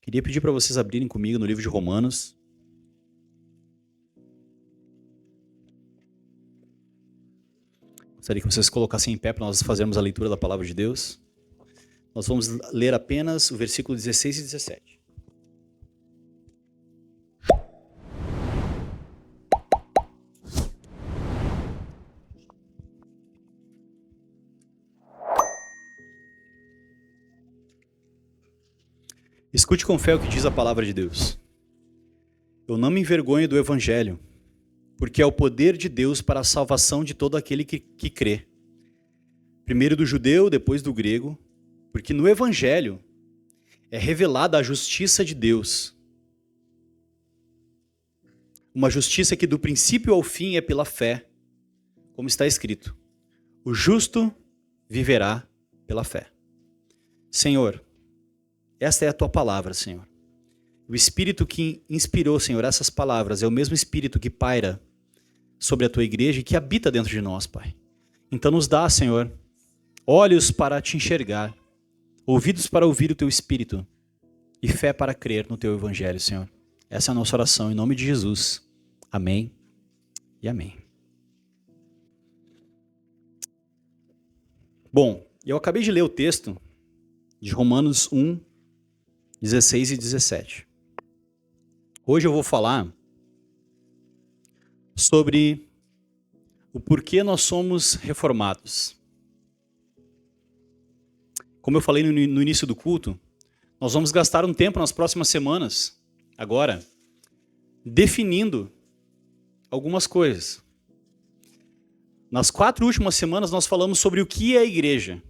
Queria pedir para vocês abrirem comigo no livro de Romanos. Gostaria que vocês colocassem em pé para nós fazermos a leitura da palavra de Deus. Nós vamos ler apenas o versículo 16 e 17. Escute com fé o que diz a palavra de Deus. Eu não me envergonho do evangelho, porque é o poder de Deus para a salvação de todo aquele que crê. Primeiro do judeu, depois do grego, porque no evangelho é revelada a justiça de Deus. Uma justiça que do princípio ao fim é pela fé, como está escrito. O justo viverá pela fé. Senhor, esta é a tua palavra, Senhor. O Espírito que inspirou, Senhor, essas palavras é o mesmo Espírito que paira sobre a tua igreja e que habita dentro de nós, Pai. Então nos dá, Senhor, olhos para te enxergar, ouvidos para ouvir o teu Espírito e fé para crer no teu Evangelho, Senhor. Essa é a nossa oração, em nome de Jesus. Amém e amém. Bom, eu acabei de ler o texto de Romanos 1, 16 e 17. Hoje eu vou falar sobre o porquê nós somos reformados. Como eu falei no início do culto, nós vamos gastar um tempo nas próximas semanas, agora, definindo algumas coisas. Nas 4 últimas semanas nós falamos sobre o que é a igreja.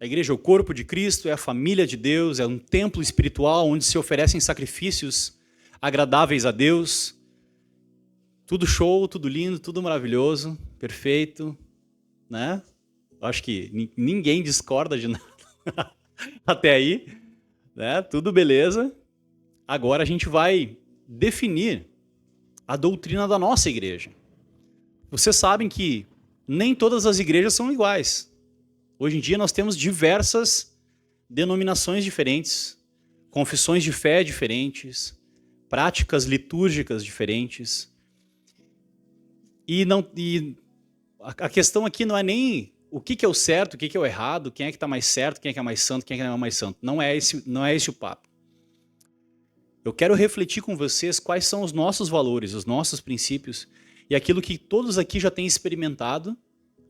A igreja é o corpo de Cristo, é a família de Deus, é um templo espiritual onde se oferecem sacrifícios agradáveis a Deus. Tudo show, tudo lindo, tudo maravilhoso, perfeito, né? Acho que ninguém discorda de nada até aí, né? Tudo beleza. Agora a gente vai definir a doutrina da nossa igreja. Vocês sabem que nem todas as igrejas são iguais. Hoje em dia nós temos diversas denominações diferentes, confissões de fé diferentes, práticas litúrgicas diferentes. E a questão aqui não é nem o que é o certo, o que é o errado, quem é que está mais certo, quem é que é mais santo, quem é que não é mais santo. Não é esse o papo. Eu quero refletir com vocês quais são os nossos valores, os nossos princípios e aquilo que todos aqui já têm experimentado,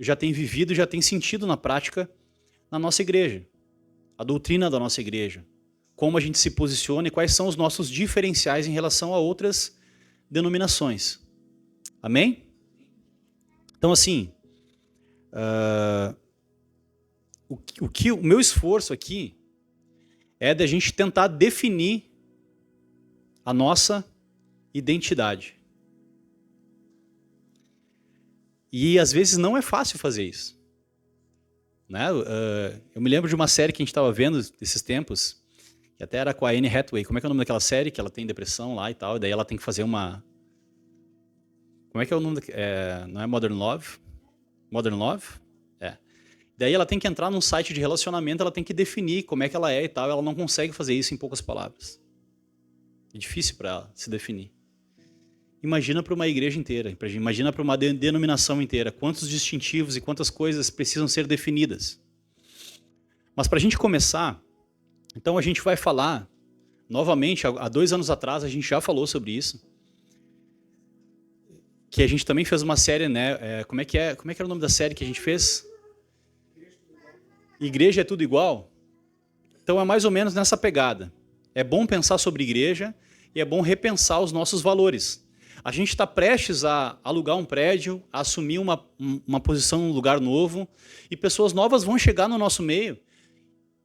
já têm vivido, já têm sentido na prática na nossa igreja. A doutrina da nossa igreja. Como a gente se posiciona e quais são os nossos diferenciais em relação a outras denominações. Amém? Então, assim, o meu esforço aqui é de a gente tentar definir a nossa identidade. E às vezes não é fácil fazer isso. Né? Eu me lembro de uma série que a gente estava vendo esses tempos, que até era com a Anne Hathaway. Como é que é o nome daquela série? Que ela tem depressão lá e tal, e daí ela tem que fazer uma... Como é que é o nome? Não é Modern Love? Modern Love? É. Daí ela tem que entrar num site de relacionamento, ela tem que definir como é que ela é e tal, e ela não consegue fazer isso em poucas palavras. É difícil para ela se definir. Imagina para uma igreja inteira, imagina para uma denominação inteira, quantos distintivos e quantas coisas precisam ser definidas. Mas para a gente começar, então a gente vai falar, novamente, há 2 anos atrás a gente já falou sobre isso, que a gente também fez uma série, né? Como é que era o nome da série que a gente fez? Igreja é tudo igual? Então é mais ou menos nessa pegada. É bom pensar sobre igreja e é bom repensar os nossos valores. A gente está prestes a alugar um prédio, a assumir uma posição num lugar novo, e pessoas novas vão chegar no nosso meio,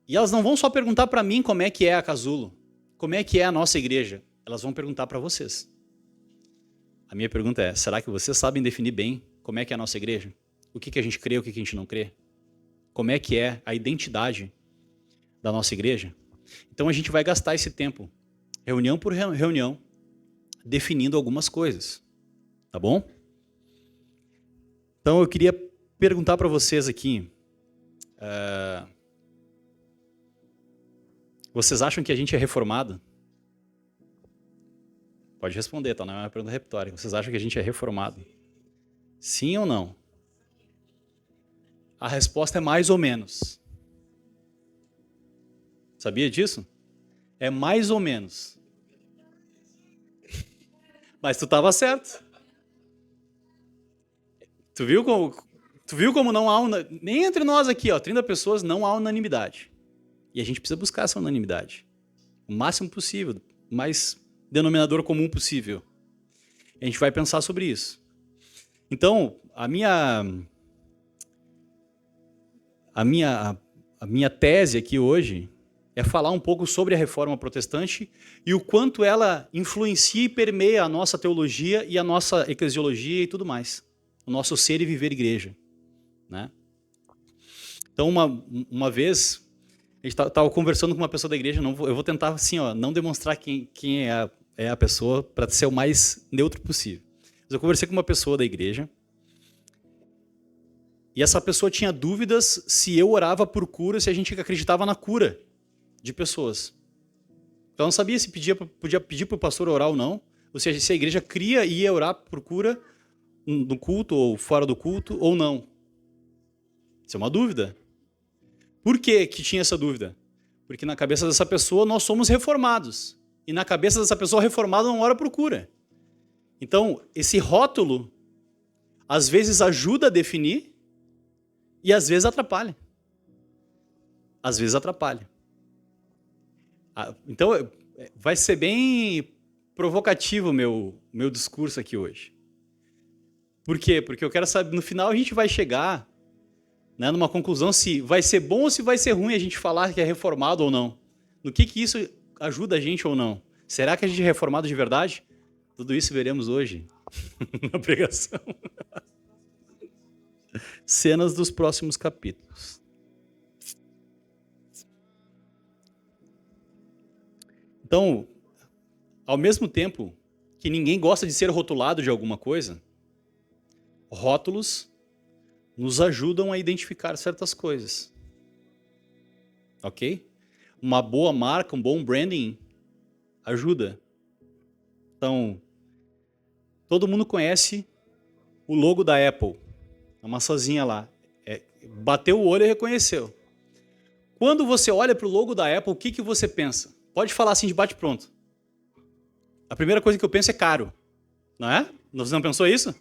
e elas não vão só perguntar para mim como é que é a Casulo, como é que é a nossa igreja, elas vão perguntar para vocês. A minha pergunta é, será que vocês sabem definir bem como é que é a nossa igreja? O que a gente crê, o que a gente não crê? Como é que é a identidade da nossa igreja? Então a gente vai gastar esse tempo, reunião por reunião, definindo algumas coisas, tá bom? Então eu queria perguntar para vocês aqui, vocês acham que a gente é reformado? Pode responder, tá? Não é uma pergunta retórica. Vocês acham que a gente é reformado? Sim ou não? A resposta é mais ou menos. Sabia disso? É mais ou menos. Mas tu estava certo. Tu viu como não há nem entre nós aqui, 30 pessoas, não há unanimidade. E a gente precisa buscar essa unanimidade. O máximo possível, o mais denominador comum possível. A gente vai pensar sobre isso. Então, a minha tese aqui hoje é falar um pouco sobre a Reforma Protestante e o quanto ela influencia e permeia a nossa teologia e a nossa eclesiologia e tudo mais. O nosso ser e viver igreja. Né? Então, uma vez, a gente estava conversando com uma pessoa da igreja, eu vou tentar assim, não demonstrar quem é a pessoa para ser o mais neutro possível. Mas eu conversei com uma pessoa da igreja e essa pessoa tinha dúvidas se eu orava por cura, se a gente acreditava na cura de pessoas. Então, eu não sabia se podia pedir para o pastor orar ou não, ou seja, se a igreja cria e ia orar por cura no culto ou fora do culto ou não. Isso é uma dúvida. Por que tinha essa dúvida? Porque na cabeça dessa pessoa nós somos reformados. E na cabeça dessa pessoa reformada não ora por cura. Então, esse rótulo às vezes ajuda a definir e às vezes atrapalha. Às vezes atrapalha. Então, vai ser bem provocativo o meu discurso aqui hoje. Por quê? Porque eu quero saber, no final a gente vai chegar, né, numa conclusão se vai ser bom ou se vai ser ruim a gente falar que é reformado ou não. No que isso ajuda a gente ou não? Será que a gente é reformado de verdade? Tudo isso veremos hoje na pregação. Cenas dos próximos capítulos. Então, ao mesmo tempo que ninguém gosta de ser rotulado de alguma coisa, rótulos nos ajudam a identificar certas coisas. Ok? Uma boa marca, um bom branding ajuda. Então, todo mundo conhece o logo da Apple. A maçãzinha lá. Bateu o olho e reconheceu. Quando você olha para o logo da Apple, o que você pensa? Pode falar assim de bate-pronto. A primeira coisa que eu penso é caro. Não é? Você não pensou isso?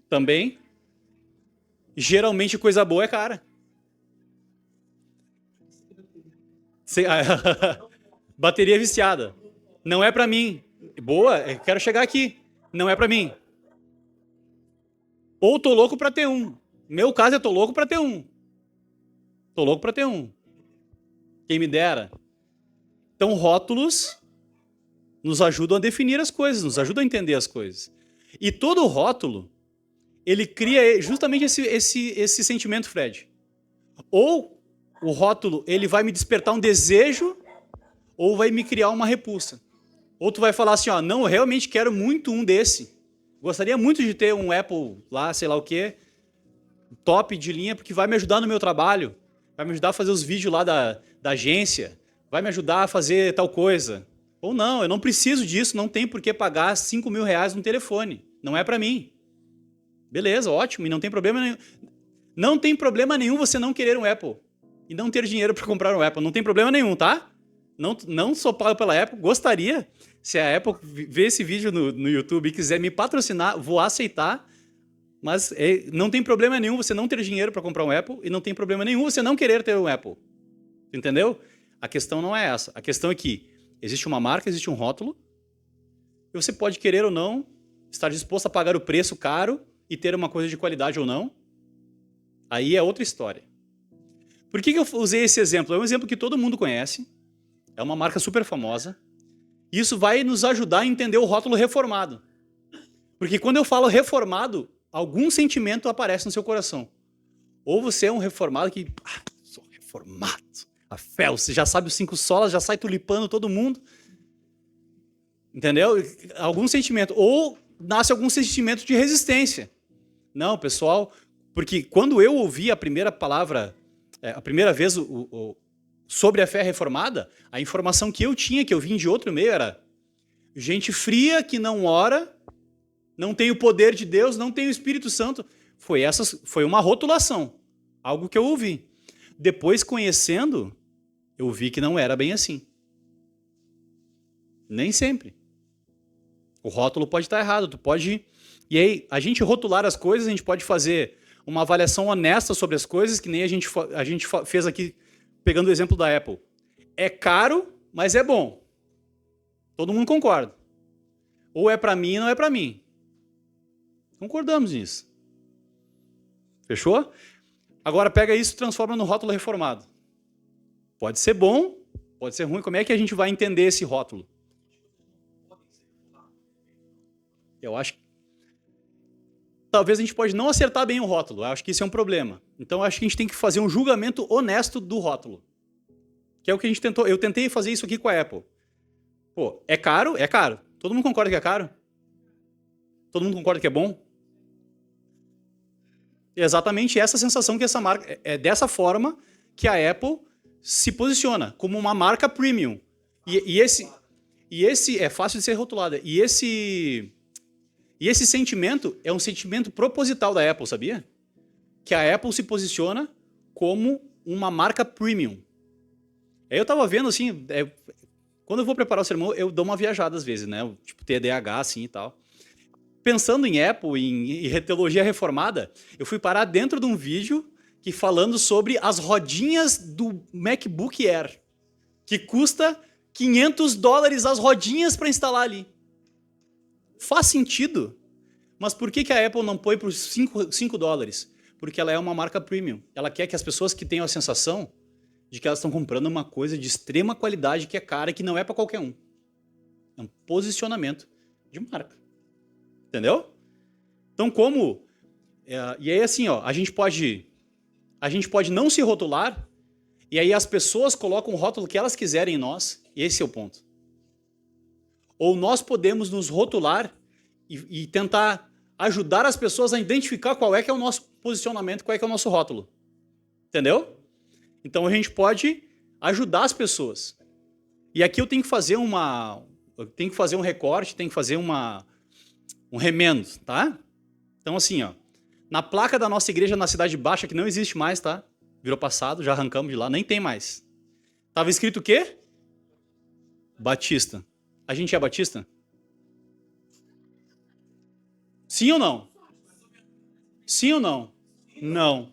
Também. Geralmente coisa boa é cara. Bateria viciada. Não é para mim. Boa, eu quero chegar aqui. Não é para mim. Ou tô louco para ter um. Meu caso é tô louco para ter um. Tô louco para ter um. Quem me dera. Então, rótulos nos ajudam a definir as coisas, nos ajudam a entender as coisas. E todo rótulo, ele cria justamente esse sentimento, Fred. Ou o rótulo, ele vai me despertar um desejo, ou vai me criar uma repulsa. Ou tu vai falar assim, não, eu realmente quero muito um desse. Gostaria muito de ter um Apple lá, sei lá o quê, top de linha, porque vai me ajudar no meu trabalho, vai me ajudar a fazer os vídeos lá da agência, vai me ajudar a fazer tal coisa. Ou não, eu não preciso disso, não tem por que pagar R$5.000 no telefone. Não é para mim. Beleza, ótimo, e não tem problema nenhum. Não tem problema nenhum você não querer um Apple e não ter dinheiro para comprar um Apple. Não tem problema nenhum, tá? Não sou pago pela Apple, gostaria. Se a Apple ver esse vídeo no YouTube e quiser me patrocinar, vou aceitar. Mas não tem problema nenhum você não ter dinheiro para comprar um Apple e não tem problema nenhum você não querer ter um Apple. Entendeu? A questão não é essa. A questão é que existe uma marca, existe um rótulo, e você pode querer ou não, estar disposto a pagar o preço caro e ter uma coisa de qualidade ou não. Aí é outra história. Por que eu usei esse exemplo? É um exemplo que todo mundo conhece, é uma marca super famosa, e isso vai nos ajudar a entender o rótulo reformado. Porque quando eu falo reformado, algum sentimento aparece no seu coração. Ou você é um reformado que... sou reformado. A fé, você já sabe os 5 solas, já sai tulipando todo mundo. Entendeu? Algum sentimento. Ou nasce algum sentimento de resistência. Não, pessoal, porque quando eu ouvi a primeira palavra, a primeira vez sobre a fé reformada, a informação que eu tinha, que eu vim de outro meio, era: gente fria que não ora, não tem o poder de Deus, não tem o Espírito Santo. Foi uma rotulação, algo que eu ouvi. Depois, conhecendo, eu vi que não era bem assim. Nem sempre. O rótulo pode estar errado, tu pode... E aí, a gente rotular as coisas, a gente pode fazer uma avaliação honesta sobre as coisas, que nem a gente fez aqui, pegando o exemplo da Apple. É caro, mas é bom. Todo mundo concorda. Ou é para mim, ou não é para mim. Concordamos nisso. Fechou? Agora pega isso e transforma no rótulo reformado. Pode ser bom, pode ser ruim. Como é que a gente vai entender esse rótulo? Eu acho que talvez a gente pode não acertar bem o rótulo. Eu acho que isso é um problema. Então eu acho que a gente tem que fazer um julgamento honesto do rótulo. Que é o que a gente tentou. Eu tentei fazer isso aqui com a Apple. Pô, é caro? É caro. Todo mundo concorda que é caro? Todo mundo concorda que é bom? É exatamente essa sensação que essa marca... É dessa forma que a Apple se posiciona, como uma marca premium. E esse é fácil de ser rotulada. E esse sentimento é um sentimento proposital da Apple, sabia? Que a Apple se posiciona como uma marca premium. Aí eu tava vendo, assim, quando eu vou preparar o sermão, eu dou uma viajada às vezes, né? Tipo TDAH, assim, e tal. Pensando em Apple, em teologia reformada, eu fui parar dentro de um vídeo falando sobre as rodinhas do MacBook Air, que custa $500 as rodinhas para instalar ali. Faz sentido, mas por que a Apple não põe por $5? Porque ela é uma marca premium. Ela quer que as pessoas que tenham a sensação de que elas estão comprando uma coisa de extrema qualidade que é cara e que não é para qualquer um. É um posicionamento de marca. Entendeu? Então, como... e aí, assim, ó, a gente pode não se rotular, e aí as pessoas colocam o rótulo que elas quiserem em nós, e esse é o ponto. Ou nós podemos nos rotular e tentar ajudar as pessoas a identificar qual é que é o nosso posicionamento, qual é que é o nosso rótulo. Entendeu? Então, a gente pode ajudar as pessoas. E aqui eu tenho que fazer um recorte, tenho que fazer um remendo, tá? Então, assim, ó, na placa da nossa igreja na Cidade Baixa, que não existe mais, tá? Virou passado, já arrancamos de lá, nem tem mais. Tava escrito o quê? Batista. A gente é batista? Sim ou não? Sim ou não? Não.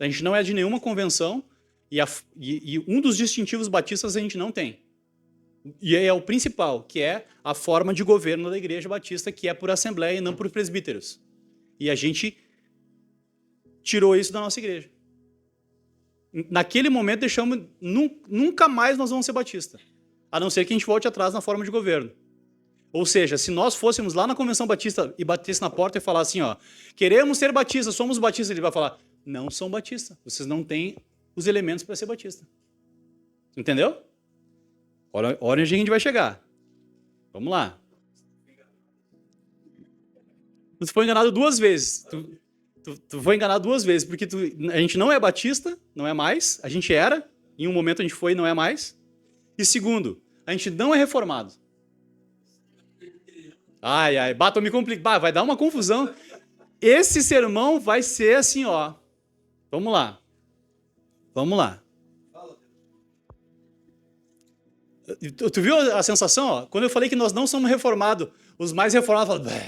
A gente não é de nenhuma convenção e um dos distintivos batistas a gente não tem. E é o principal, que é a forma de governo da Igreja Batista, que é por assembleia e não por presbíteros. E a gente tirou isso da nossa igreja. Naquele momento deixamos, nunca mais nós vamos ser batista, a não ser que a gente volte atrás na forma de governo. Ou seja, se nós fôssemos lá na Convenção Batista e batesse na porta e falar assim, ó, queremos ser batistas, somos batistas, ele vai falar, não são batistas, vocês não têm os elementos para ser batista. Entendeu? Olha onde a gente vai chegar. Vamos lá. Tu foi enganado 2 vezes. Tu foi enganado 2 vezes, porque a gente não é batista, não é mais. A gente era, em um momento a gente foi e não é mais. E segundo, a gente não é reformado. Ai, bato me complica. Vai dar uma confusão. Esse sermão vai ser assim, ó. Vamos lá. Vamos lá. Tu viu a sensação? Ó? Quando eu falei que nós não somos reformados, os mais reformados falam,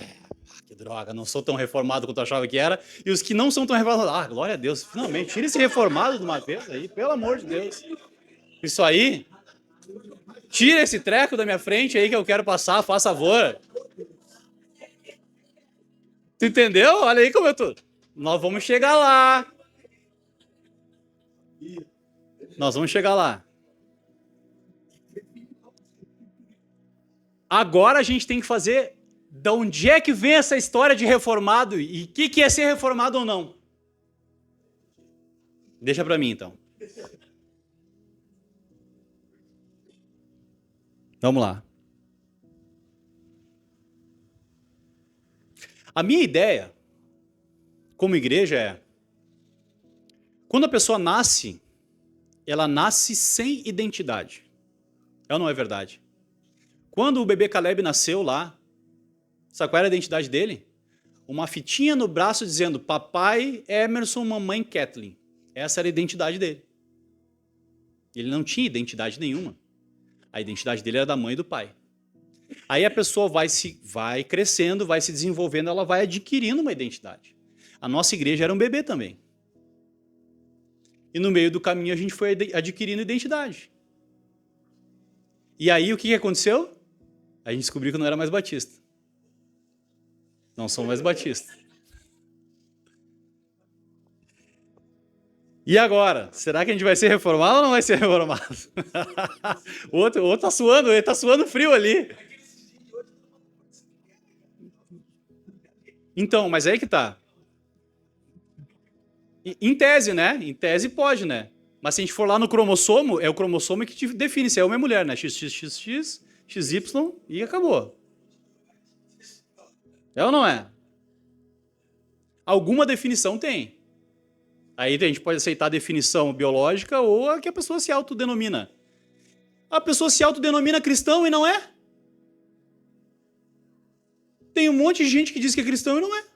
que droga, não sou tão reformado quanto eu achava que era. E os que não são tão reformados, glória a Deus, finalmente, tira esse reformado de uma vez aí, pelo amor de Deus. Isso aí, tira esse treco da minha frente aí que eu quero passar, faz favor. Tu entendeu? Olha aí como eu tô. Nós vamos chegar lá. Nós vamos chegar lá. Agora a gente tem que fazer de onde é que vem essa história de reformado e o que é ser reformado ou não. Deixa para mim, então. Vamos lá. A minha ideia, como igreja, é... Quando a pessoa nasce, ela nasce sem identidade. É ou não é verdade? Quando o bebê Caleb nasceu lá, sabe qual era a identidade dele? Uma fitinha no braço dizendo papai Emerson, mamãe Kathleen. Essa era a identidade dele. Ele não tinha identidade nenhuma. A identidade dele era da mãe e do pai. Aí a pessoa vai crescendo, vai se desenvolvendo, ela vai adquirindo uma identidade. A nossa igreja era um bebê também. E no meio do caminho a gente foi adquirindo identidade. E aí o que aconteceu? A gente descobriu que não era mais batista. Não sou mais batista. E agora? Será que a gente vai ser reformado ou não vai ser reformado? O outro tá suando, ele tá suando frio ali. Então, mas aí que tá. Em tese, né? Em tese pode, né? Mas se a gente for lá no cromossomo, é o cromossomo que te define se é homem ou mulher, né? XXXX, XY e acabou. É ou não é? Alguma definição tem. Aí a gente pode aceitar a definição biológica ou a que a pessoa se autodenomina. A pessoa se autodenomina cristão e não é? Tem um monte de gente que diz que é cristão e não é.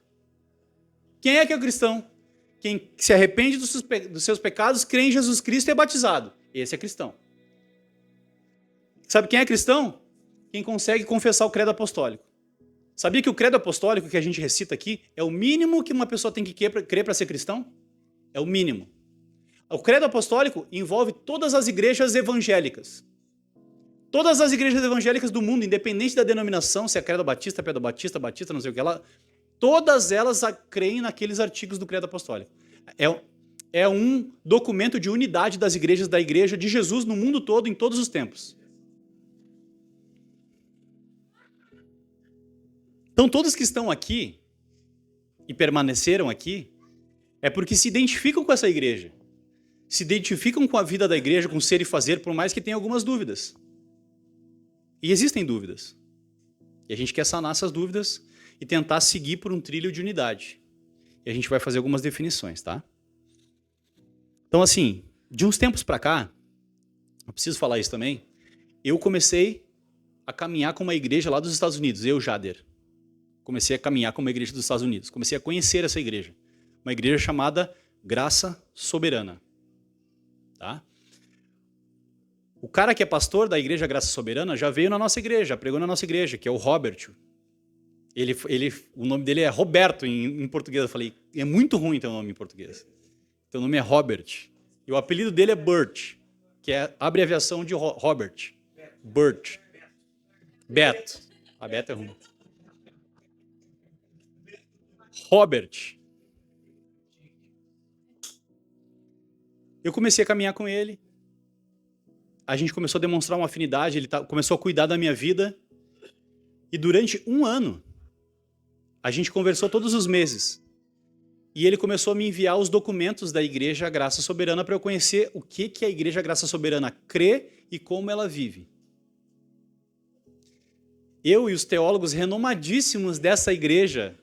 Quem é que é cristão? Quem se arrepende dos seus pecados, crê em Jesus Cristo e é batizado. Esse é cristão. Sabe quem é cristão? Quem consegue confessar o credo apostólico. Sabia que o credo apostólico que a gente recita aqui é o mínimo que uma pessoa tem que crer para ser cristão? É o mínimo. O credo apostólico envolve todas as igrejas evangélicas. Todas as igrejas evangélicas do mundo, independente da denominação, se é credo batista, pedro batista, batista, não sei o que lá, todas elas creem naqueles artigos do credo apostólico. É um documento de unidade das igrejas da igreja de Jesus no mundo todo, em todos os tempos. Então, todos que estão aqui e permaneceram aqui é porque se identificam com essa igreja. Se identificam com a vida da igreja, com ser e fazer, por mais que tenham algumas dúvidas. E existem dúvidas. E a gente quer sanar essas dúvidas e tentar seguir por um trilho de unidade. E a gente vai fazer algumas definições, tá? Então, assim, de uns tempos para cá, eu preciso falar isso também, eu comecei a caminhar com uma igreja lá dos Estados Unidos, eu, Jader. Comecei a caminhar com uma igreja dos Estados Unidos. Comecei a conhecer essa igreja. Uma igreja chamada Graça Soberana. Tá? O cara que é pastor da igreja Graça Soberana já veio na nossa igreja, já pregou na nossa igreja, que é o Robert. O nome dele é Roberto em português. Eu falei, é muito ruim teu nome em português. Teu nome é Robert. E o apelido dele é Bert, que é a abreviação de Robert. Bert. Beto. A Beto é ruim. Robert. Eu comecei a caminhar com ele. A gente começou a demonstrar uma afinidade, ele começou a cuidar da minha vida. E durante um ano, a gente conversou todos os meses. E ele começou a me enviar os documentos da Igreja Graça Soberana para eu conhecer o que a Igreja Graça Soberana crê e como ela vive. Eu e os teólogos renomadíssimos dessa igreja...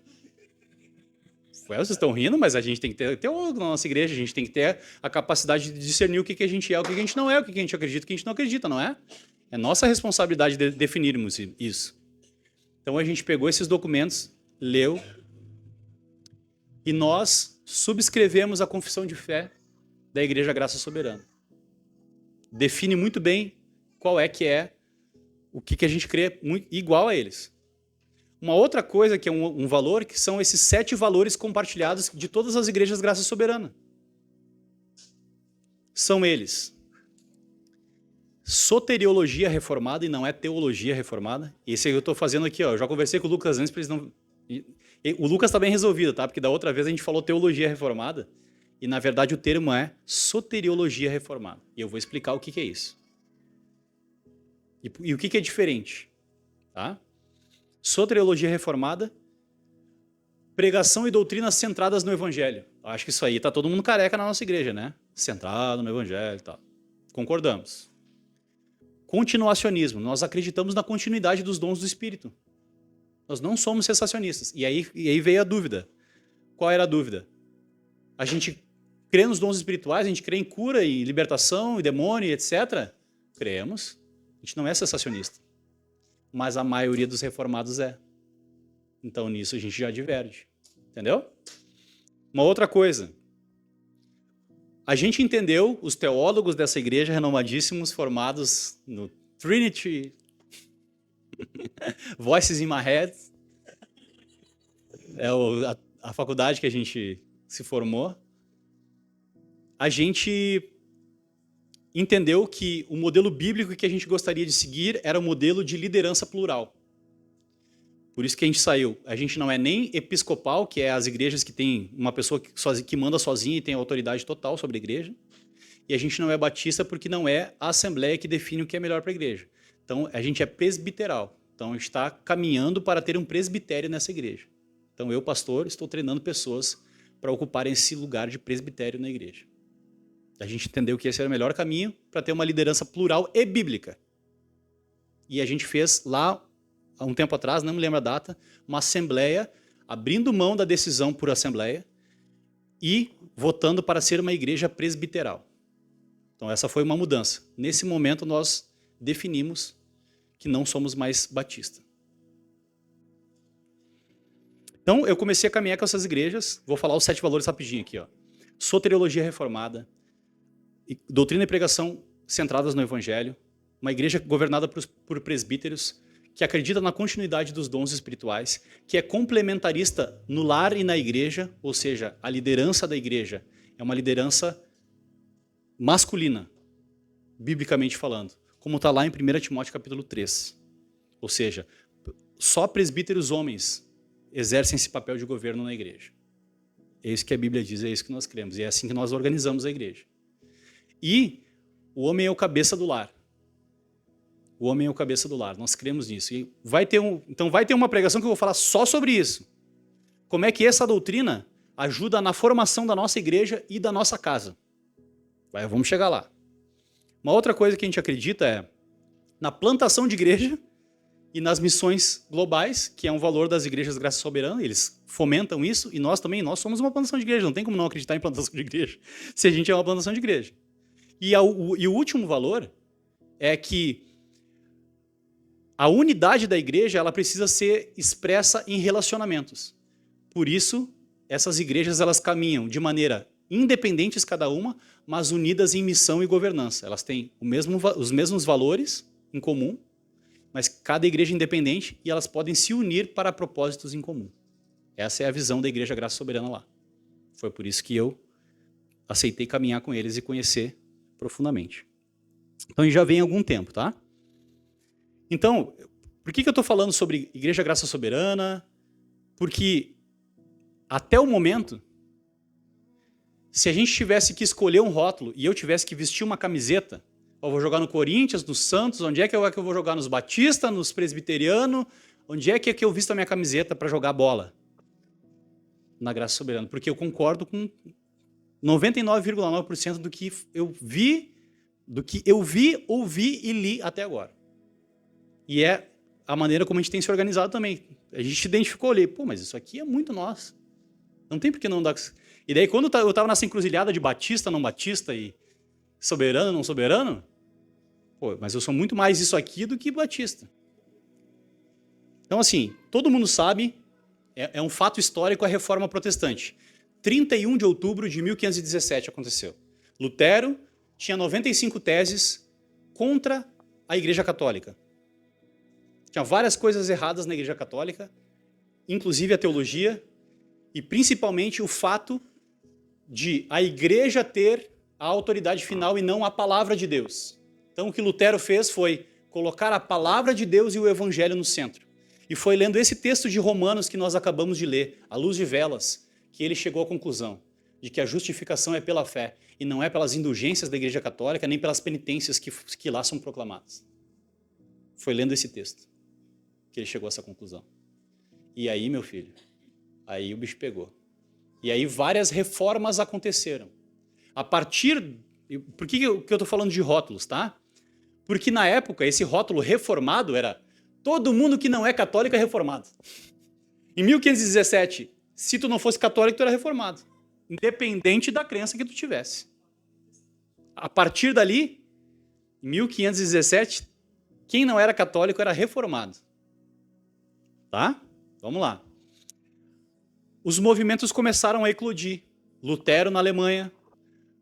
Vocês estão rindo, mas a gente tem que ter teólogo na nossa igreja, a gente tem que ter a capacidade de discernir o que a gente é, o que a gente não é, o que a gente acredita, o que a gente não acredita, não é? É nossa responsabilidade de definirmos isso. Então a gente pegou esses documentos, leu, e nós subscrevemos a confissão de fé da Igreja Graça Soberana. Define muito bem qual é o que a gente crê igual a eles. Uma outra coisa que é um valor, que são esses 7 valores compartilhados de todas as igrejas Graça Soberana. São eles: soteriologia reformada, e não é teologia reformada. Esse aí eu estou fazendo aqui, ó. Eu já conversei com o Lucas antes para eles não... O Lucas está bem resolvido, tá? Porque da outra vez a gente falou teologia reformada, e na verdade o termo é soteriologia reformada. E eu vou explicar o que é isso. E o que é diferente, tá? Soteriologia reformada, pregação e doutrinas centradas no Evangelho. Acho que isso aí tá todo mundo careca na nossa igreja, né? Centrado no Evangelho e tal. Concordamos. Continuacionismo. Nós acreditamos na continuidade dos dons do Espírito. Nós não somos cessacionistas. E aí veio a dúvida. Qual era a dúvida? A gente crê nos dons espirituais, a gente crê em cura e libertação e demônio, etc. Cremos. A gente não é cessacionista. mas a maioria dos reformados é. Então, nisso a gente já diverge. Entendeu? Uma outra coisa. A gente entendeu, os teólogos dessa igreja renomadíssimos, formados no Trinity, Voices in My Head, é a faculdade que a gente se formou. A gente entendeu que o modelo bíblico que a gente gostaria de seguir era o modelo de liderança plural. Por isso que a gente saiu. A gente não é nem episcopal, que é as igrejas que tem uma pessoa que manda sozinha e tem autoridade total sobre a igreja. E a gente não é batista porque não é a assembleia que define o que é melhor para a igreja. Então, a gente é presbiteral. Então, a gente está caminhando para ter um presbitério nessa igreja. Então, eu, pastor, estou treinando pessoas para ocuparem esse lugar de presbitério na igreja. A gente entendeu que esse era o melhor caminho para ter uma liderança plural e bíblica. E a gente fez lá, há um tempo atrás, não me lembro a data, uma assembleia, abrindo mão da decisão por assembleia e votando para ser uma igreja presbiteral. Então essa foi uma mudança. Nesse momento nós definimos que não somos mais batista. Então eu comecei a caminhar com essas igrejas, vou falar os 7 valores rapidinho aqui. Soteriologia reformada, doutrina e pregação centradas no evangelho, uma igreja governada por presbíteros, que acredita na continuidade dos dons espirituais, que é complementarista no lar e na igreja, ou seja, a liderança da igreja é uma liderança masculina, biblicamente falando, como está lá em 1 Timóteo capítulo 3. Ou seja, só presbíteros homens exercem esse papel de governo na igreja. É isso que a Bíblia diz, é isso que nós cremos, e é assim que nós organizamos a igreja. E o homem é o cabeça do lar. O homem é o cabeça do lar, nós cremos nisso. E então vai ter uma pregação que eu vou falar só sobre isso. Como é que essa doutrina ajuda na formação da nossa igreja e da nossa casa. Vamos chegar lá. Uma outra coisa que a gente acredita é na plantação de igreja e nas missões globais, que é um valor das igrejas Graça Soberana, eles fomentam isso, e nós também, nós somos uma plantação de igreja, não tem como não acreditar em plantação de igreja, se a gente é uma plantação de igreja. E o último valor é que a unidade da igreja ela precisa ser expressa em relacionamentos. Por isso, essas igrejas elas caminham de maneira independentes cada uma, mas unidas em missão e governança. Elas têm os mesmos valores em comum, mas cada igreja é independente e elas podem se unir para propósitos em comum. Essa é a visão da Igreja Graça Soberana lá. Foi por isso que eu aceitei caminhar com eles e conhecer profundamente. Então, já vem há algum tempo, tá? Então, por que eu estou falando sobre Igreja Graça Soberana? Porque, até o momento, se a gente tivesse que escolher um rótulo e eu tivesse que vestir uma camiseta, eu vou jogar no Corinthians, no Santos, onde é que eu vou jogar? Nos Batista, nos Presbiteriano? Onde é que eu visto a minha camiseta para jogar bola? Na Graça Soberana. Porque eu concordo com 99,9% do que eu vi, ouvi e li até agora. E é a maneira como a gente tem se organizado também. A gente identificou ali, mas isso aqui é muito nosso. Não tem por que não dar... E daí, quando eu estava nessa encruzilhada de batista, não batista e soberano, não soberano, mas eu sou muito mais isso aqui do que batista. Então, assim, todo mundo sabe, é um fato histórico a Reforma Protestante. 31 de outubro de 1517 aconteceu. Lutero tinha 95 teses contra a Igreja Católica. Tinha várias coisas erradas na Igreja Católica, inclusive a teologia, e principalmente o fato de a Igreja ter a autoridade final e não a palavra de Deus. Então o que Lutero fez foi colocar a palavra de Deus e o Evangelho no centro. E foi lendo esse texto de Romanos que nós acabamos de ler, à luz de velas, que ele chegou à conclusão de que a justificação é pela fé e não é pelas indulgências da Igreja Católica, nem pelas penitências que lá são proclamadas. Foi lendo esse texto que ele chegou a essa conclusão. E aí, meu filho, aí o bicho pegou. E aí várias reformas aconteceram. A partir... Por que eu estou falando de rótulos, tá? Porque na época esse rótulo reformado era todo mundo que não é católico é reformado. Em 1517, se tu não fosse católico, tu era reformado. Independente da crença que tu tivesse. A partir dali, em 1517, Quem não era católico era reformado. Tá? Vamos lá. Os movimentos começaram a eclodir. Lutero na Alemanha,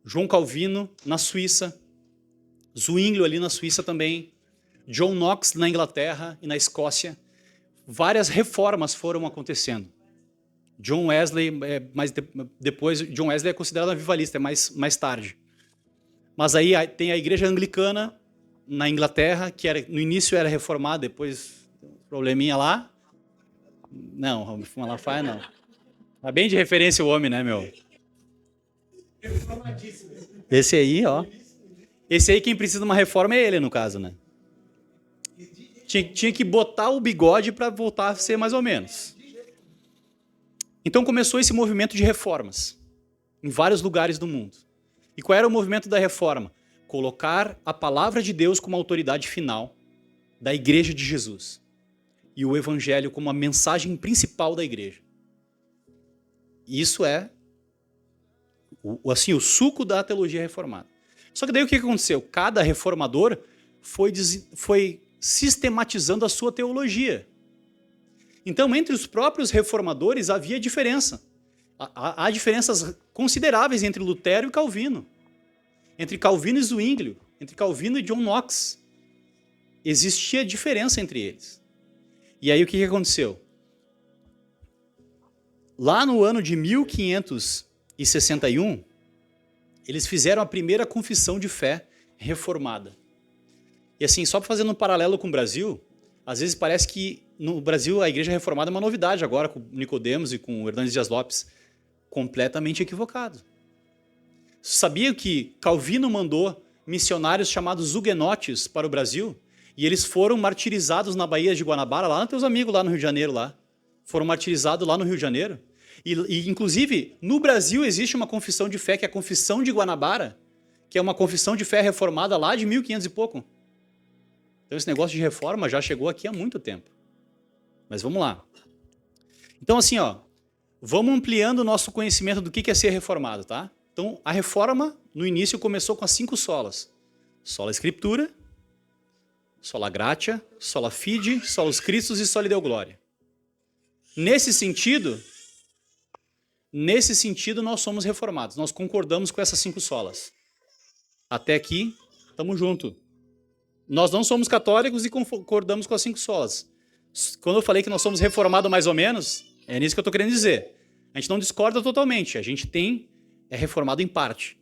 João Calvino na Suíça, Zwinglio ali na Suíça também, John Knox na Inglaterra e na Escócia. Várias reformas foram acontecendo. John Wesley, depois John Wesley é considerado avivalista, é mais tarde. Mas aí tem a igreja anglicana na Inglaterra, que no início era reformada, depois probleminha lá. Não, Malafaia não. Tá bem de referência o homem, né, meu? Esse aí, ó. Esse aí quem precisa de uma reforma é ele, no caso, né? Tinha que botar o bigode para voltar a ser mais ou menos. Então começou esse movimento de reformas em vários lugares do mundo. E qual era o movimento da reforma? Colocar a palavra de Deus como autoridade final da Igreja de Jesus. E o Evangelho como a mensagem principal da Igreja. Isso é o suco da teologia reformada. Só que daí o que aconteceu? Cada reformador foi sistematizando a sua teologia. Então, entre os próprios reformadores havia diferença. Há diferenças consideráveis entre Lutero e Calvino. Entre Calvino e Zwinglio. Entre Calvino e John Knox. Existia diferença entre eles. E aí o que aconteceu? Lá no ano de 1561, eles fizeram a primeira confissão de fé reformada. E assim, só fazendo um paralelo com o Brasil, às vezes parece que no Brasil a igreja reformada é uma novidade agora, com Nicodemos e com Hernandes Dias Lopes. Completamente equivocado. Sabia que Calvino mandou missionários chamados huguenotes para o Brasil? E eles foram martirizados na Baía de Guanabara, lá nos teus amigos lá no Rio de Janeiro. Lá. Foram martirizados lá no Rio de Janeiro. E, inclusive, no Brasil existe uma confissão de fé, que é a Confissão de Guanabara, que é uma confissão de fé reformada lá de 1500 e pouco. Então esse negócio de reforma já chegou aqui há muito tempo. Mas vamos lá. Então assim, vamos ampliando o nosso conhecimento do que é ser reformado, tá? Então a reforma, no início, começou com as 5 solas. Sola Scriptura, Sola Gratia, Sola Fide, Solus Christus e Soli Deo Gloria. Nesse sentido, nós somos reformados. Nós concordamos com essas 5 solas. Até aqui, estamos juntos. Nós não somos católicos e concordamos com as 5 solas. Quando eu falei que nós somos reformados mais ou menos, é nisso que eu estou querendo dizer. A gente não discorda totalmente, a gente é reformado em parte.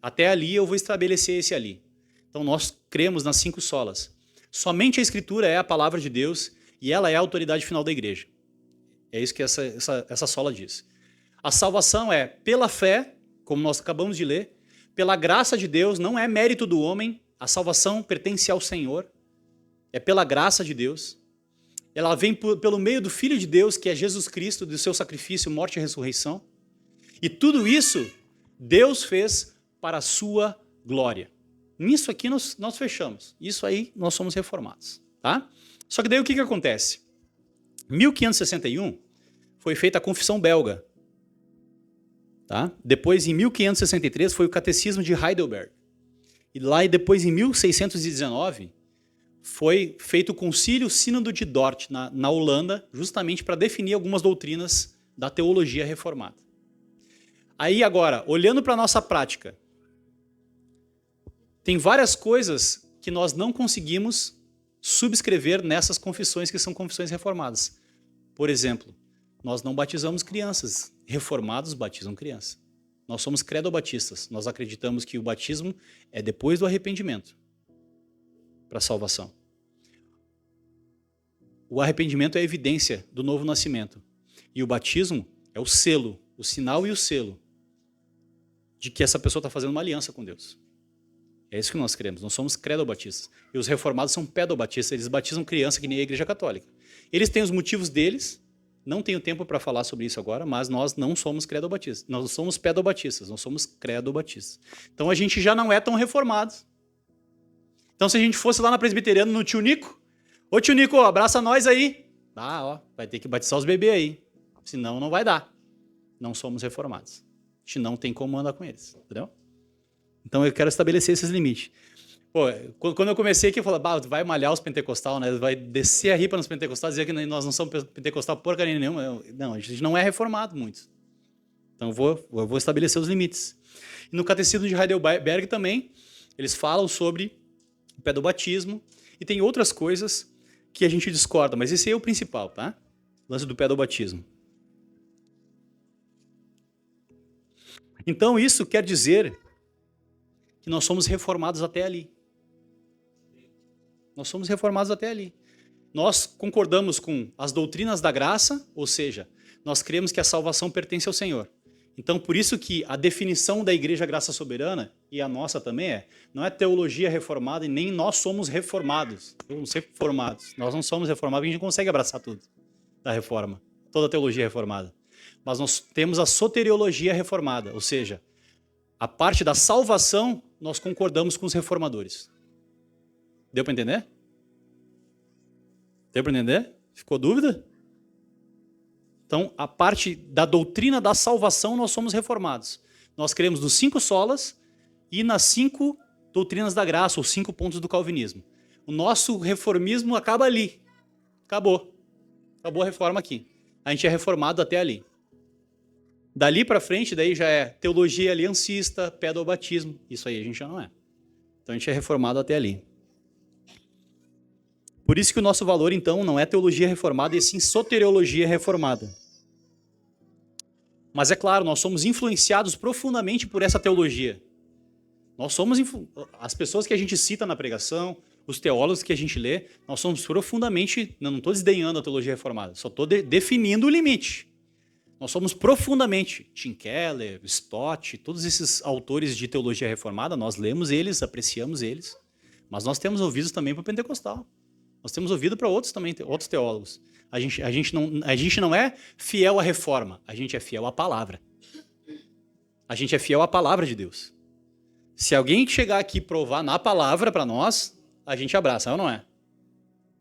Até ali eu vou estabelecer esse ali. Então nós cremos nas 5 solas. Somente a Escritura é a palavra de Deus e ela é a autoridade final da igreja. É isso que essa sola diz. A salvação é pela fé, como nós acabamos de ler, pela graça de Deus, não é mérito do homem, a salvação pertence ao Senhor, é pela graça de Deus. Ela vem pelo meio do Filho de Deus, que é Jesus Cristo, do seu sacrifício, morte e ressurreição. E tudo isso Deus fez para a sua glória. Nisso aqui nós fechamos. Isso aí nós somos reformados. Tá? Só que daí o que acontece? Em 1561 foi feita a Confissão Belga. Tá? Depois, em 1563, foi o Catecismo de Heidelberg. E depois, em 1619, foi feito o Concílio Sínodo de Dort, na Holanda, justamente para definir algumas doutrinas da teologia reformada. Aí agora, olhando para a nossa prática, tem várias coisas que nós não conseguimos subscrever nessas confissões que são confissões reformadas. Por exemplo, nós não batizamos crianças. Reformados batizam criança. Nós somos credobatistas. Nós acreditamos que o batismo é depois do arrependimento para a salvação. O arrependimento é a evidência do novo nascimento. E o batismo é o selo, o sinal e o selo de que essa pessoa está fazendo uma aliança com Deus. É isso que nós cremos. Nós somos credobatistas. E os reformados são pedobatistas. Eles batizam criança que nem a Igreja Católica. Eles têm os motivos deles. Não tenho tempo para falar sobre isso agora, mas nós não somos credobatistas. Nós somos pedobatistas, nós somos credobatistas. Então a gente já não é tão reformado. Então se a gente fosse lá na Presbiteriana, no tio Nico, ô tio Nico, abraça nós aí. Vai ter que batizar os bebês aí. Senão não vai dar. Não somos reformados. A gente não tem como andar com eles, entendeu? Então eu quero estabelecer esses limites. Pô, quando eu comecei aqui, eu falei, bah, vai malhar os pentecostal, né? Vai descer a ripa nos pentecostais, dizer que nós não somos pentecostal porcaria nenhuma. Não, a gente não é reformado muito. Então eu vou estabelecer os limites. E no Catecismo de Heidelberg também, eles falam sobre o pé do batismo e tem outras coisas que a gente discorda, mas esse aí é o principal, tá? O lance do pé do batismo. Então isso quer dizer que nós somos reformados até ali. Nós somos reformados até ali. Nós concordamos com as doutrinas da graça, ou seja, nós cremos que a salvação pertence ao Senhor. Então, por isso que a definição da Igreja Graça Soberana, e a nossa também não é teologia reformada e nem nós somos reformados. Vamos ser formados. Nós não somos reformados, a gente não consegue abraçar tudo da reforma, toda a teologia reformada. Mas nós temos a soteriologia reformada, ou seja, a parte da salvação nós concordamos com os reformadores. Deu para entender? Deu para entender? Ficou dúvida? Então, a parte da doutrina da salvação, nós somos reformados. Nós cremos nos 5 solas e nas 5 doutrinas da graça, ou 5 pontos do calvinismo. O nosso reformismo acaba ali. Acabou. Acabou a reforma aqui. A gente é reformado até ali. Dali para frente, daí já é teologia aliancista, pedobatismo. Isso aí a gente já não é. Então, a gente é reformado até ali. Por isso que o nosso valor, então, não é teologia reformada, e sim soteriologia reformada. Mas é claro, nós somos influenciados profundamente por essa teologia. Nós somos as pessoas que a gente cita na pregação, os teólogos que a gente lê, nós somos profundamente, não estou desdenhando a teologia reformada, só estou definindo o limite. Nós somos profundamente, Tim Keller, Stott, todos esses autores de teologia reformada, nós lemos eles, apreciamos eles, mas nós temos ouvidos também para o pentecostal. Nós temos ouvido para outros também, outros teólogos. A gente não é fiel à reforma, a gente é fiel à palavra. A gente é fiel à palavra de Deus. Se alguém chegar aqui e provar na palavra para nós, a gente abraça, é ou não é?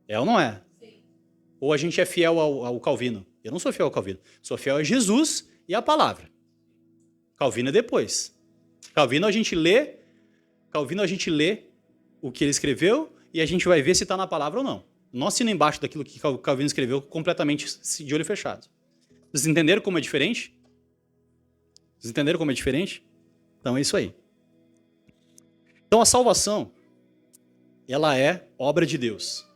É ou não é? Sim. Ou a gente é fiel ao Calvino? Eu não sou fiel ao Calvino. Sou fiel a Jesus e à palavra. Calvino é depois. Calvino a gente lê o que ele escreveu e a gente vai ver se está na palavra ou não. Não assina embaixo daquilo que Calvino escreveu completamente de olho fechado. Vocês entenderam como é diferente? Vocês entenderam como é diferente? Então é isso aí. Então a salvação, ela é obra de Deus.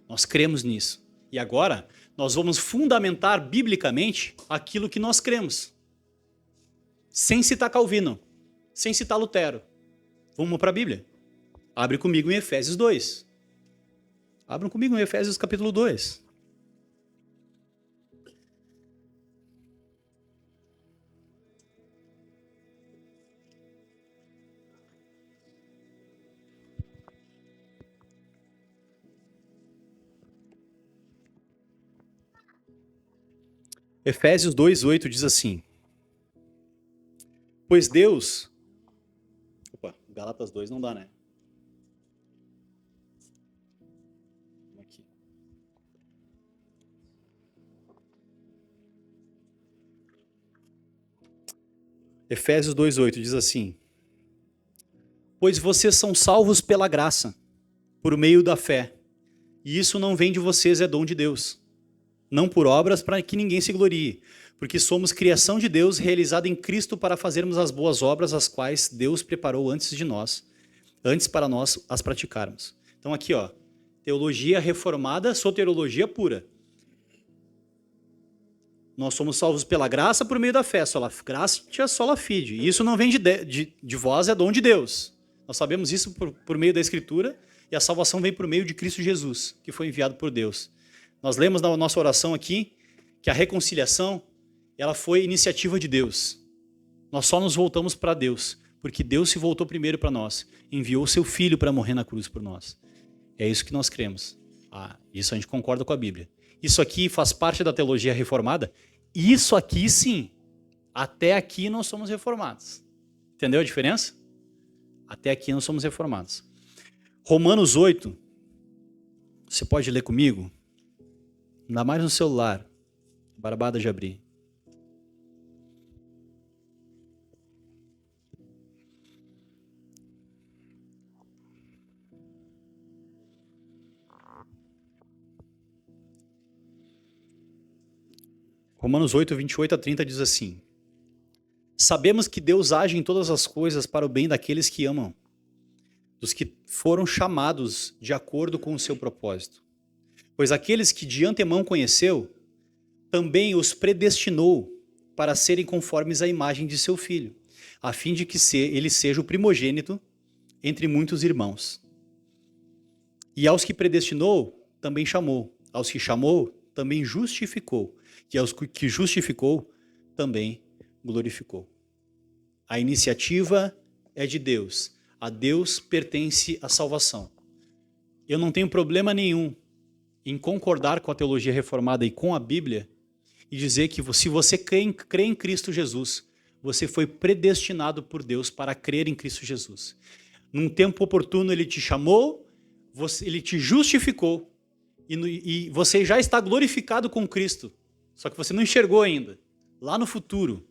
Nós cremos nisso. E agora, nós vamos fundamentar biblicamente aquilo que nós cremos. Sem citar Calvino, sem citar Lutero. Vamos para a Bíblia. Abre comigo em Efésios 2. Abram comigo em Efésios capítulo 2. Efésios 2:8 diz assim: Pois Deus... Opa, Gálatas 2 não dá, né? Aqui. Efésios 2:8 diz assim: Pois vocês são salvos pela graça, por meio da fé. E isso não vem de vocês, é dom de Deus. Não por obras para que ninguém se glorie, porque somos criação de Deus realizada em Cristo para fazermos as boas obras, as quais Deus preparou antes para nós as praticarmos. Então aqui, ó, teologia reformada, soteriologia pura. Nós somos salvos pela graça por meio da fé, sola gratia, sola fide. E isso não vem de vós, é dom de Deus. Nós sabemos isso por meio da Escritura, e a salvação vem por meio de Cristo Jesus, que foi enviado por Deus. Nós lemos na nossa oração aqui que a reconciliação, ela foi iniciativa de Deus. Nós só nos voltamos para Deus, porque Deus se voltou primeiro para nós, enviou o seu Filho para morrer na cruz por nós. É isso que nós cremos. Isso a gente concorda com a Bíblia. Isso aqui faz parte da teologia reformada? Isso aqui sim. Até aqui nós somos reformados. Entendeu a diferença? Até aqui nós somos reformados. Romanos 8, você pode ler comigo? Ainda mais no celular. Barbada de abrir. Romanos 8, 28 a 30 diz assim: sabemos que Deus age em todas as coisas para o bem daqueles que amam, dos que foram chamados de acordo com o seu propósito. Pois aqueles que de antemão conheceu, também os predestinou para serem conformes à imagem de seu Filho, a fim de que ele seja o primogênito entre muitos irmãos. E aos que predestinou, também chamou. Aos que chamou, também justificou. E aos que justificou, também glorificou. A iniciativa é de Deus. A Deus pertence a salvação. Eu não tenho problema nenhum em concordar com a teologia reformada e com a Bíblia e dizer que se você crê em Cristo Jesus, você foi predestinado por Deus para crer em Cristo Jesus. Num tempo oportuno ele te chamou, ele te justificou e você já está glorificado com Cristo. Só que você não enxergou ainda. Lá no futuro,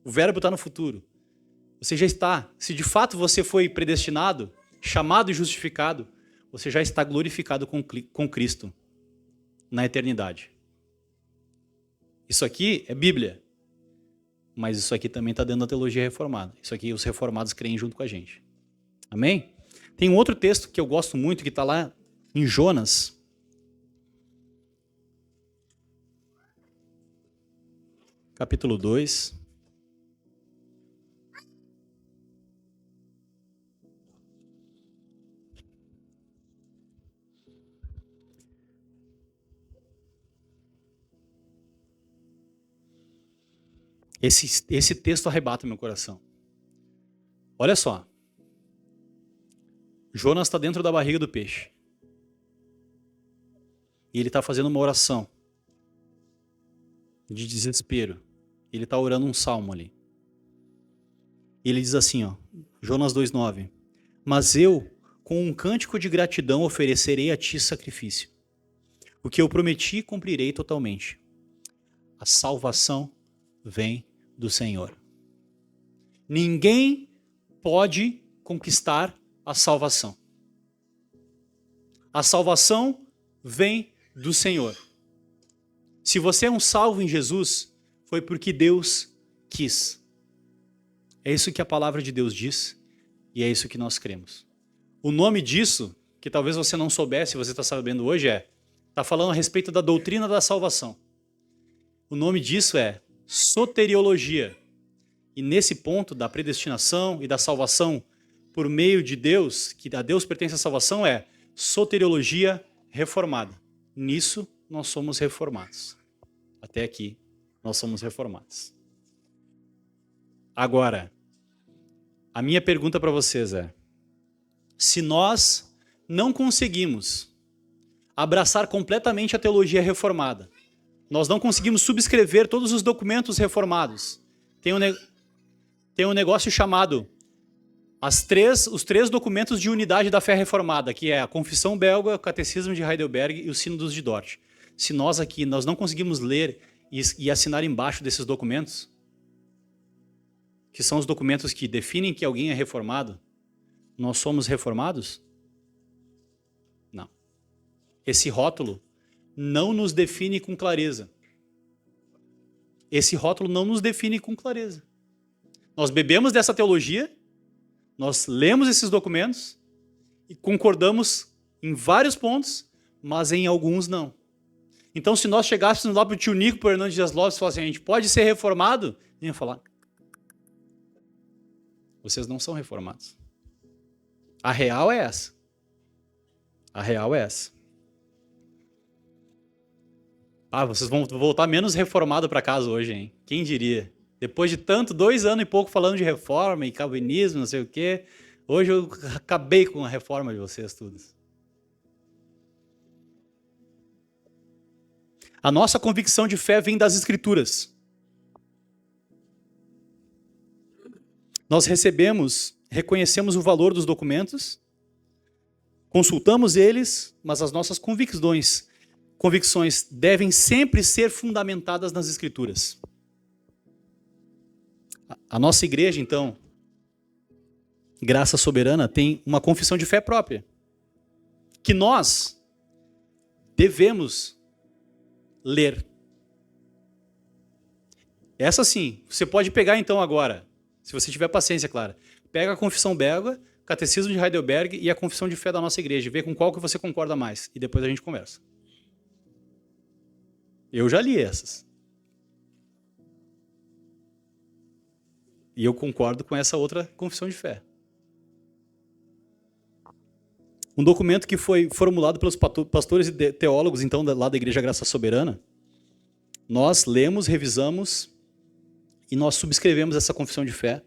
o verbo está no futuro. Você já está, se de fato você foi predestinado, chamado e justificado, você já está glorificado com Cristo na eternidade. Isso aqui é Bíblia, mas isso aqui também está dentro da teologia reformada. Isso aqui os reformados creem junto com a gente. Amém? Tem um outro texto que eu gosto muito, que está lá em Jonas. Capítulo 2. Esse texto arrebata meu coração. Olha só. Jonas está dentro da barriga do peixe. E ele está fazendo uma oração de desespero. Ele está orando um salmo ali. E ele diz assim, ó, Jonas 2,9. Mas eu, com um cântico de gratidão, oferecerei a ti sacrifício. O que eu prometi, cumprirei totalmente. A salvação vem do Senhor. Ninguém pode conquistar a salvação. A salvação vem do Senhor. Se você é um salvo em Jesus, foi porque Deus quis. É isso que a palavra de Deus diz e é isso que nós cremos. O nome disso, que talvez você não soubesse, você está sabendo hoje, está falando a respeito da doutrina da salvação. O nome disso é soteriologia. E nesse ponto da predestinação e da salvação por meio de Deus, que a Deus pertence a salvação, é soteriologia reformada. Nisso nós somos reformados. Até aqui nós somos reformados. Agora, a minha pergunta para vocês é: se nós não conseguimos abraçar completamente a teologia reformada, nós não conseguimos subscrever todos os documentos reformados, tem um negócio chamado os três documentos de unidade da fé reformada, que é a Confissão Belga, o Catecismo de Heidelberg e o Sínodos de Dort. Se nós não conseguimos ler e assinar embaixo desses documentos, que são os documentos que definem que alguém é reformado, nós somos reformados? Não. Esse rótulo não nos define com clareza. Esse rótulo não nos define com clareza. Nós bebemos dessa teologia, nós lemos esses documentos e concordamos em vários pontos, mas em alguns não. Então, se nós chegássemos lá para o tio Nico, para o Hernando Dias Lopes e falassem, a gente pode ser reformado? Ele ia falar, vocês não são reformados. A real é essa. A real é essa. Ah, vocês vão voltar menos reformado para casa hoje, hein? Quem diria? Depois de 2 anos e pouco falando de reforma e calvinismo, não sei o quê, hoje eu acabei com a reforma de vocês todos. A nossa convicção de fé vem das Escrituras. Nós reconhecemos o valor dos documentos, consultamos eles, mas as nossas convicções devem sempre ser fundamentadas nas Escrituras. A nossa igreja, então, Graça Soberana, tem uma confissão de fé própria, que nós devemos ler. Essa sim, você pode pegar então agora, se você tiver paciência, claro. Pega a Confissão Belga, Catecismo de Heidelberg e a Confissão de Fé da nossa igreja. Vê com qual que você concorda mais. E depois a gente conversa. Eu já li essas. E eu concordo com essa outra confissão de fé. Um documento que foi formulado pelos pastores e teólogos, então, lá da Igreja Graça Soberana. Nós lemos, revisamos e nós subscrevemos essa confissão de fé,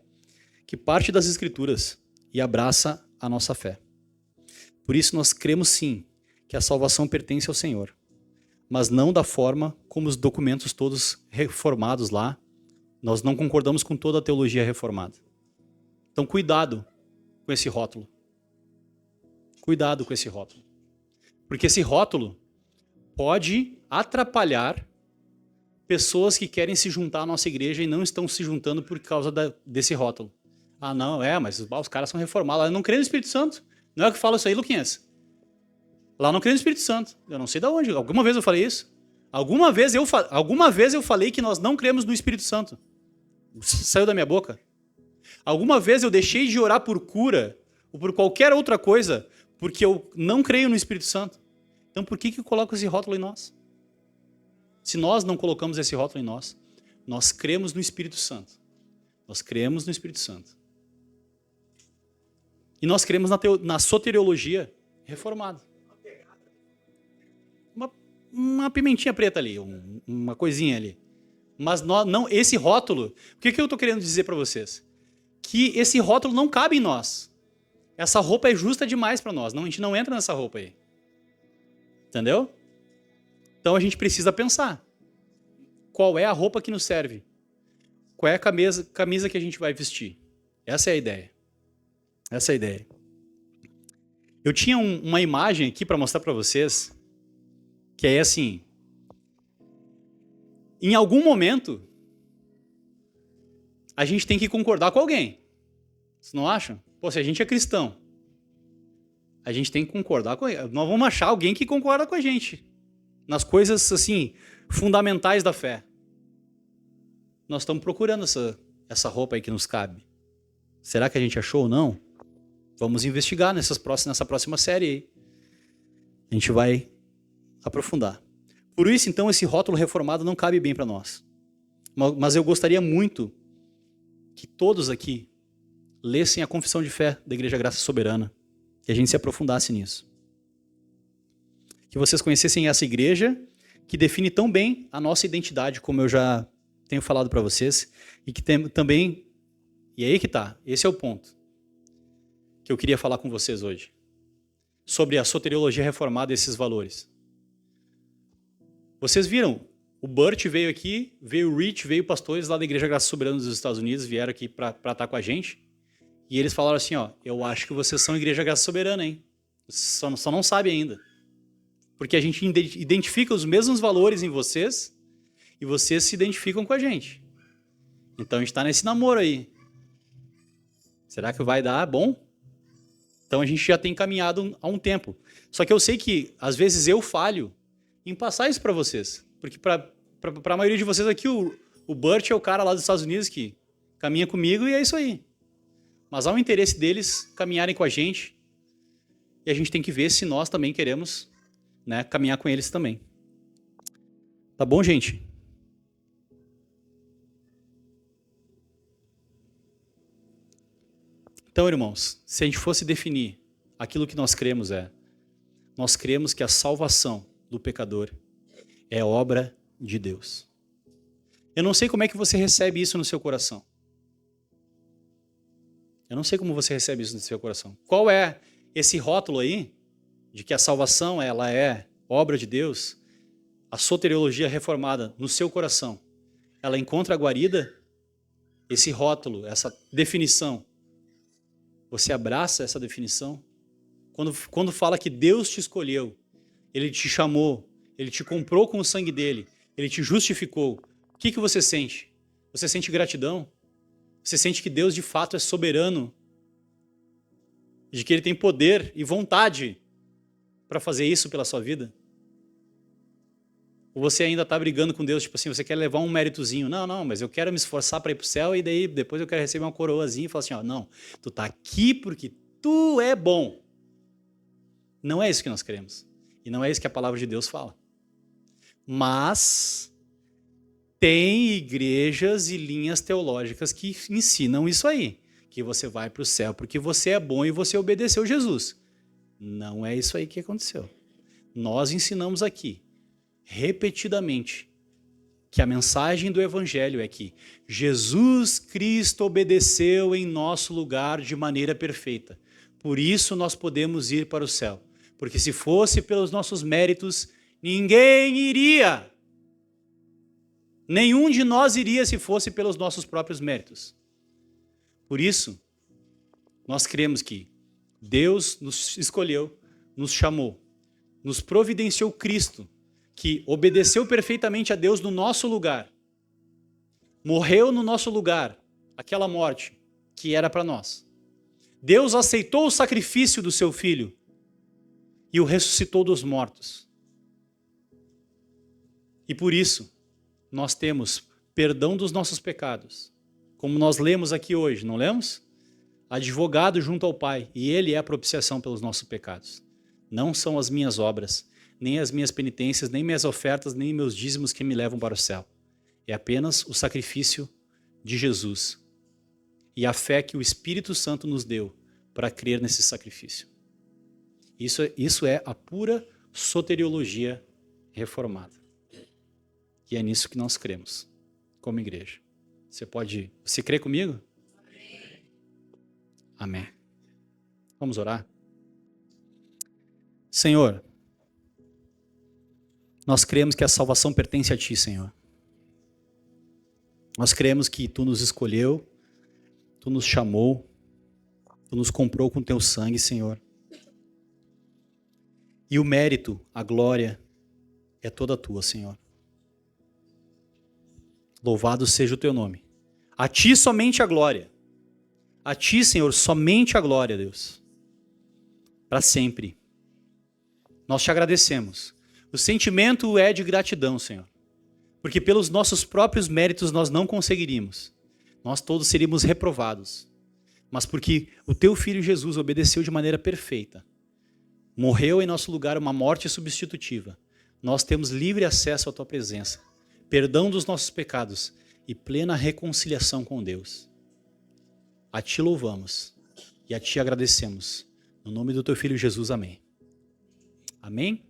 que parte das Escrituras e abraça a nossa fé. Por isso nós cremos sim que a salvação pertence ao Senhor, mas não da forma como os documentos todos reformados lá. Nós não concordamos com toda a teologia reformada. Então cuidado com esse rótulo. Cuidado com esse rótulo. Porque esse rótulo pode atrapalhar pessoas que querem se juntar à nossa igreja e não estão se juntando por causa desse rótulo. Ah, não, mas os caras são reformados. Lá não creem no Espírito Santo. Não é o que fala isso aí, Luquinhas? Lá não creem no Espírito Santo. Eu não sei de onde. Alguma vez eu falei isso? Alguma vez eu falei que nós não cremos no Espírito Santo. Saiu da minha boca. Alguma vez eu deixei de orar por cura ou por qualquer outra coisa porque eu não creio no Espírito Santo. Então por que eu coloco esse rótulo em nós? Se nós não colocamos esse rótulo em nós, nós cremos no Espírito Santo. Nós cremos no Espírito Santo. E nós cremos na soteriologia reformada. Uma pimentinha preta ali, uma coisinha ali. Mas não, esse rótulo, o que eu estou querendo dizer para vocês? Que esse rótulo não cabe em nós. Essa roupa é justa demais para nós. Não, a gente não entra nessa roupa aí. Entendeu? Então a gente precisa pensar. Qual é a roupa que nos serve? Qual é a camisa que a gente vai vestir? Essa é a ideia. Essa é a ideia. Eu tinha uma imagem aqui para mostrar para vocês, que é assim. Em algum momento, a gente tem que concordar com alguém. Vocês não acham? Pô, se a gente é cristão, a gente tem que concordar com ele. Nós vamos achar alguém que concorda com a gente. Nas coisas, assim, fundamentais da fé. Nós estamos procurando essa roupa aí que nos cabe. Será que a gente achou ou não? Vamos investigar nessa próxima série aí. A gente vai aprofundar. Por isso, então, esse rótulo reformado não cabe bem para nós. Mas eu gostaria muito que todos aqui lessem a confissão de fé da Igreja Graça Soberana e a gente se aprofundasse nisso. Que vocês conhecessem essa igreja que define tão bem a nossa identidade, como eu já tenho falado para vocês, e que tem também, e aí que tá, esse é o ponto que eu queria falar com vocês hoje, sobre a soteriologia reformada e esses valores. Vocês viram, o Burt veio aqui, veio o Rich, veio pastores lá da Igreja Graça Soberana dos Estados Unidos, vieram aqui para estar com a gente, e eles falaram assim, ó, eu acho que vocês são Igreja Graça Soberana, hein? Só não sabe ainda. Porque a gente identifica os mesmos valores em vocês e vocês se identificam com a gente. Então a gente está nesse namoro aí. Será que vai dar bom? Então a gente já tem caminhado há um tempo. Só que eu sei que às vezes eu falho em passar isso para vocês. Porque para a maioria de vocês aqui, o Burt é o cara lá dos Estados Unidos que caminha comigo e é isso aí. Mas há um interesse deles caminharem com a gente e a gente tem que ver se nós também queremos, né, caminhar com eles também. Tá bom, gente? Então, irmãos, se a gente fosse definir aquilo que nós cremos nós cremos que a salvação do pecador é obra de Deus. Eu não sei como é que você recebe isso no seu coração. Eu não sei como você recebe isso no seu coração. Qual é esse rótulo aí de que a salvação ela é obra de Deus? A soteriologia reformada no seu coração, ela encontra a guarida? Esse rótulo, essa definição, você abraça essa definição? Quando fala que Deus te escolheu, Ele te chamou, Ele te comprou com o sangue dele, Ele te justificou, o que você sente? Você sente gratidão? Você sente que Deus de fato é soberano? De que Ele tem poder e vontade para fazer isso pela sua vida? Ou você ainda está brigando com Deus, tipo assim, você quer levar um méritozinho. Não, mas eu quero me esforçar para ir para o céu e daí depois eu quero receber uma coroazinha e falar assim, ó, não, tu tá aqui porque tu é bom. Não é isso que nós queremos. E não é isso que a palavra de Deus fala. Mas tem igrejas e linhas teológicas que ensinam isso aí, que você vai para o céu porque você é bom e você obedeceu Jesus. Não é isso aí que aconteceu. Nós ensinamos aqui, repetidamente, que a mensagem do Evangelho é que Jesus Cristo obedeceu em nosso lugar de maneira perfeita. Por isso nós podemos ir para o céu. Porque se fosse pelos nossos méritos, ninguém iria. Nenhum de nós iria se fosse pelos nossos próprios méritos. Por isso, nós cremos que Deus nos escolheu, nos chamou, nos providenciou Cristo, que obedeceu perfeitamente a Deus no nosso lugar, morreu no nosso lugar, aquela morte que era para nós. Deus aceitou o sacrifício do seu Filho e o ressuscitou dos mortos. E por isso, nós temos perdão dos nossos pecados. Como nós lemos aqui hoje, não lemos? Advogado junto ao Pai, e Ele é a propiciação pelos nossos pecados. Não são as minhas obras, nem as minhas penitências, nem minhas ofertas, nem meus dízimos que me levam para o céu. É apenas o sacrifício de Jesus e a fé que o Espírito Santo nos deu para crer nesse sacrifício. Isso é a pura soteriologia reformada. E é nisso que nós cremos, como igreja. Você crê comigo? Amém. Vamos orar? Senhor, nós cremos que a salvação pertence a Ti, Senhor. Nós cremos que Tu nos escolheu, Tu nos chamou, Tu nos comprou com Teu sangue, Senhor. E o mérito, a glória, é toda Tua, Senhor. Louvado seja o Teu nome. A Ti somente a glória. A Ti, Senhor, somente a glória, Deus. Para sempre. Nós Te agradecemos. O sentimento é de gratidão, Senhor. Porque pelos nossos próprios méritos nós não conseguiríamos. Nós todos seríamos reprovados. Mas porque o Teu Filho Jesus obedeceu de maneira perfeita, morreu em nosso lugar uma morte substitutiva, nós temos livre acesso à Tua presença, perdão dos nossos pecados e plena reconciliação com Deus. A Ti louvamos e a Ti agradecemos. No nome do Teu Filho Jesus, amém. Amém?